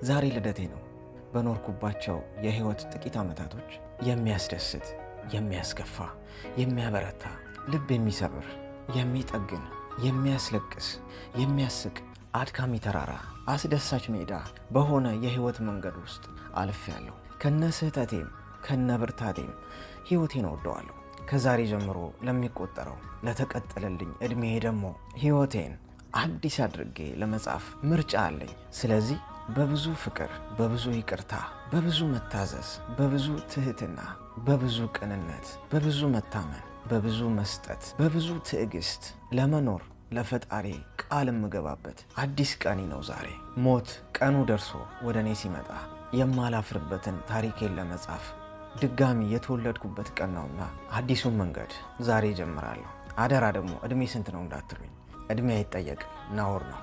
ዛሬ ልደቴ ነው። በኖርኩባቸው የህይወት ጥቂት ዓመታቶች የሚያስደስት፣ የሚያስከፋ፣ የሚያበረታ፣ ልብ የሚሰብር፣ የሚጠግን፣ የሚያስለቅስ፣ የሚያስቅ፣ አድካሚ ተራራ፣ አስደሳች ሜዳ በሆነ የህይወት መንገድ ውስጥ አልፌያለሁ። ከነ ስህተቴም ከነ ብርታቴም ህይወቴን እወደዋለሁ። ከዛሬ ጀምሮ ለሚቆጠረው ለተቀጠለልኝ እድሜ ደግሞ ህይወቴን አዲስ አድርጌ ለመጻፍ ምርጫ አለኝ። ስለዚህ በብዙ ፍቅር፣ በብዙ ይቅርታ፣ በብዙ መታዘዝ፣ በብዙ ትህትና፣ በብዙ ቅንነት፣ በብዙ መታመን፣ በብዙ መስጠት፣ በብዙ ትዕግስት ለመኖር ለፈጣሪ ቃል የምገባበት አዲስ ቀን ነው ዛሬ። ሞት ቀኑ ደርሶ ወደ እኔ ሲመጣ የማላፍርበትን ታሪኬን ለመጻፍ ድጋሚ የተወለድኩበት ቀን ነውና አዲሱን መንገድ ዛሬ ጀምራለሁ። አደራ ደግሞ እድሜ ስንት ነው እንዳትሉኝ። እድሜ አይጠየቅም፣ ነውር ነው።